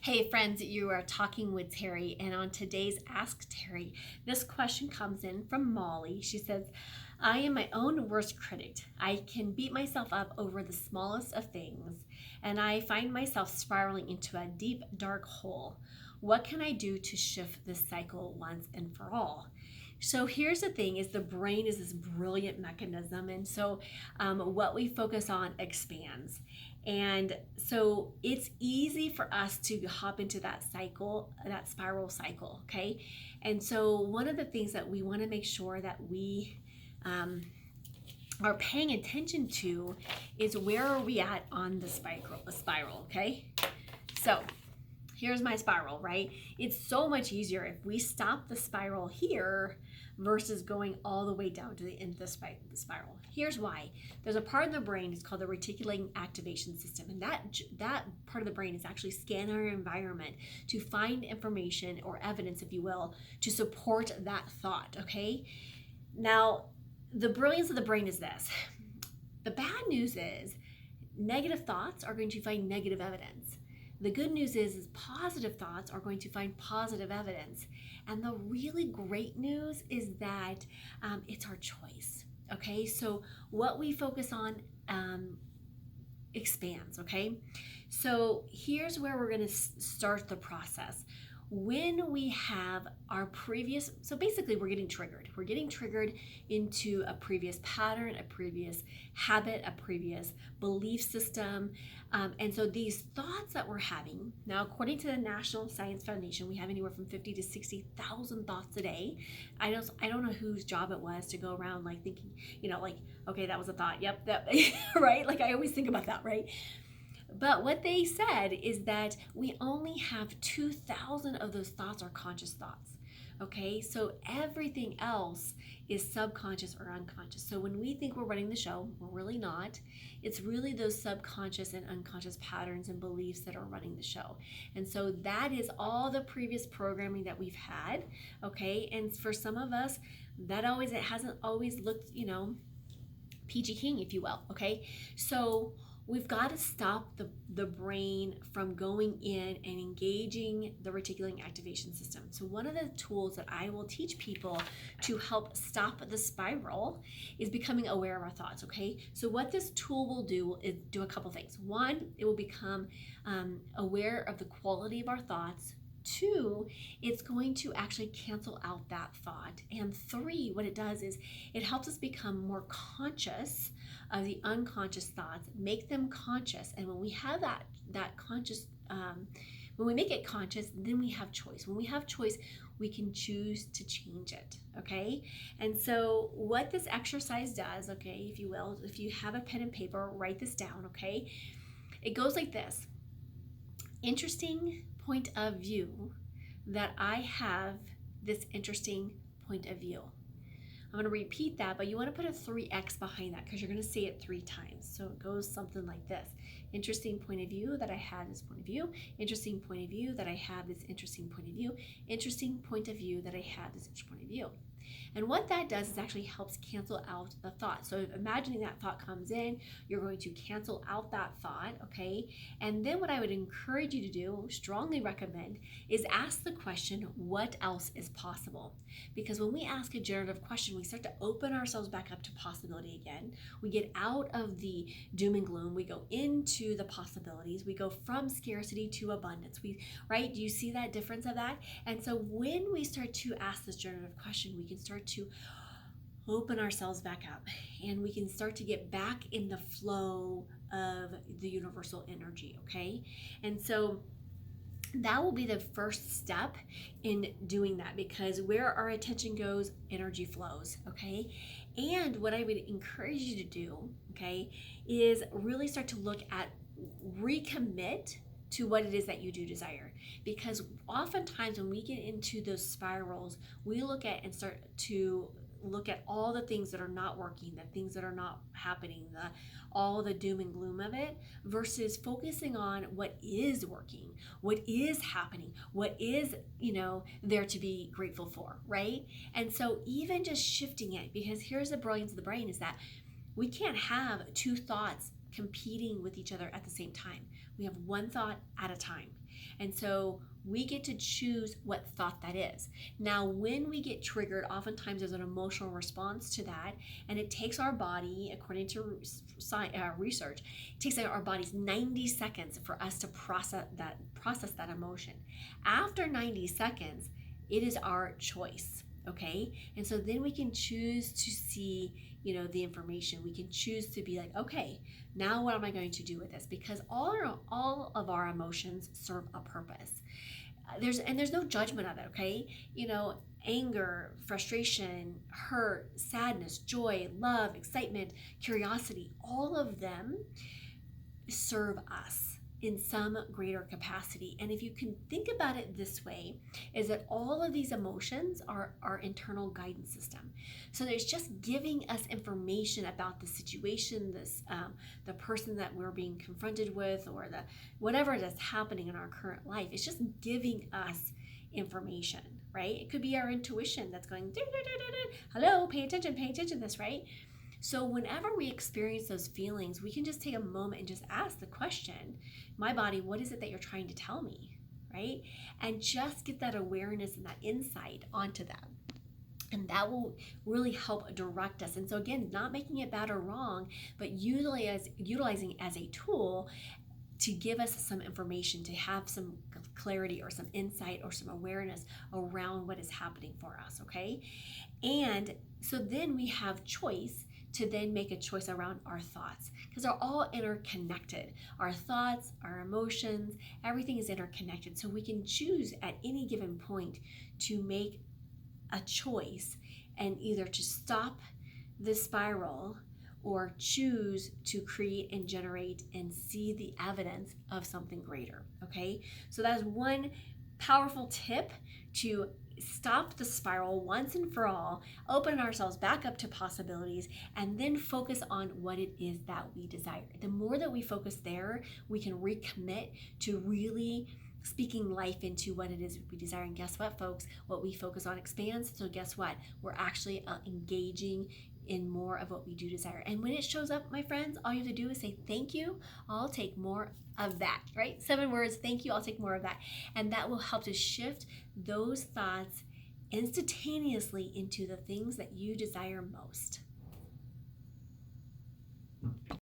Hey friends, you are talking with Terry, and on today's Ask Terry, this question comes in from Molly. She says, I am my own worst critic. I can beat myself up over the smallest of things, and I find myself spiraling into a deep, dark hole. What can I do to shift this cycle once and for all? So here's the thing: is the brain is this brilliant mechanism, and so what we focus on expands. And so it's easy for us to hop into that cycle, that spiral cycle, okay? And so one of the things that we want to make sure that we are paying attention to is where are we at on the spiral, okay? So here's my spiral, right? It's so much easier if we stop the spiral here versus going all the way down to the end of the spiral. Here's why. There's a part in the brain, it's called the reticular activation system, and that part of the brain is actually scanning our environment to find information or evidence, if you will, to support that thought, okay? Now, the brilliance of the brain is this. The bad news is negative thoughts are going to find negative evidence. The good news is positive thoughts are going to find positive evidence. And the really great news is that it's our choice. Okay, so what we focus on expands. Okay, so here's where we're going to start the process. When we have our previous, so basically we're getting triggered into a previous pattern, a previous habit, a previous belief system. And so these thoughts that we're having, now according to the National Science Foundation, we have anywhere from 50 to 60,000 thoughts a day. I don't know whose job it was to go around like thinking, like, okay, that was a thought. Yep, that right? Like I always think about that, right? But what they said is that we only have 2,000 of those thoughts are conscious thoughts. Okay, so everything else is subconscious or unconscious. So when we think we're running the show, we're really not. It's really those subconscious and unconscious patterns and beliefs that are running the show. And so that is all the previous programming that we've had. Okay, and for some of us, it hasn't always looked, peachy keen, if you will. Okay, so we've got to stop the brain from going in and engaging the reticular activation system. So one of the tools that I will teach people to help stop the spiral is becoming aware of our thoughts, okay? So what this tool will do is do a couple things. One, it will become aware of the quality of our thoughts. Two, it's going to actually cancel out that thought. And three, what it does is it helps us become more conscious of the unconscious thoughts, make them conscious. And when we have that conscious, when we make it conscious, then we have choice. When we have choice, we can choose to change it, okay? And so what this exercise does, okay, if you will, if you have a pen and paper, write this down, okay? It goes like this. Interesting point of view that I have this interesting point of view. I'm going to repeat that, but you want to put a 3x behind that because you're going to say it 3 times. So it goes something like this. Interesting point of view that I have this point of view. Interesting point of view that I have this interesting point of view. Interesting point of view that I have this interesting point of view. And what that does is actually helps cancel out the thought. So imagining that thought comes in, you're going to cancel out that thought, okay? And then what I would encourage you to do, strongly recommend, is ask the question, what else is possible? Because when we ask a generative question, we start to open ourselves back up to possibility again. We get out of the doom and gloom. We go into the possibilities. We go from scarcity to abundance. Right? Do you see that difference of that? And so when we start to ask this generative question, we can start to open ourselves back up and we can start to get back in the flow of the universal energy, okay? And so that will be the first step in doing that, because where our attention goes, energy flows, okay? And what I would encourage you to do, okay, is really start to look at, recommit to what it is that you do desire. Because oftentimes when we get into those spirals, we look at and start to look at all the things that are not working, the things that are not happening, all the doom and gloom of it, versus focusing on what is working, what is happening, what is, there to be grateful for, right? And so even just shifting it, because here's the brilliance of the brain, is that we can't have 2 thoughts competing with each other at the same time. We have one thought at a time. And so we get to choose what thought that is. Now, when we get triggered, oftentimes there's an emotional response to that, and it takes our body, according to research, it takes our bodies 90 seconds for us to process that emotion. After 90 seconds, it is our choice. Okay, and so then we can choose to see, the information. We can choose to be like, okay, now what am I going to do with this? Because all of our emotions serve a purpose. There's no judgment of it. Okay, anger, frustration, hurt, sadness, joy, love, excitement, curiosity, all of them serve us in some greater capacity. And if you can think about it this way, is that all of these emotions are our internal guidance system. So there's just giving us information about the situation, the person that we're being confronted with, or the whatever that's happening in our current life. It's just giving us information, right? It could be our intuition that's going, hello, pay attention to this, right? So whenever we experience those feelings, we can just take a moment and just ask the question, my body, what is it that you're trying to tell me, right? And just get that awareness and that insight onto them. And that will really help direct us. And so again, not making it bad or wrong, but utilizing as a tool to give us some information, to have some clarity or some insight or some awareness around what is happening for us, okay? And so then we have choice to then make a choice around our thoughts, because they're all interconnected. Our thoughts, our emotions, everything is interconnected. So we can choose at any given point to make a choice and either to stop the spiral or choose to create and generate and see the evidence of something greater, okay? So that's one powerful tip to stop the spiral once and for all, open ourselves back up to possibilities, and then focus on what it is that we desire. The more that we focus there, we can recommit to really speaking life into what it is we desire. And guess what, folks? What we focus on expands. So guess what? We're actually engaging in more of what we do desire. And when it shows up, my friends, all you have to do is say, thank you, I'll take more of that, right? 7 words, thank you, I'll take more of that. And that will help to shift those thoughts instantaneously into the things that you desire most.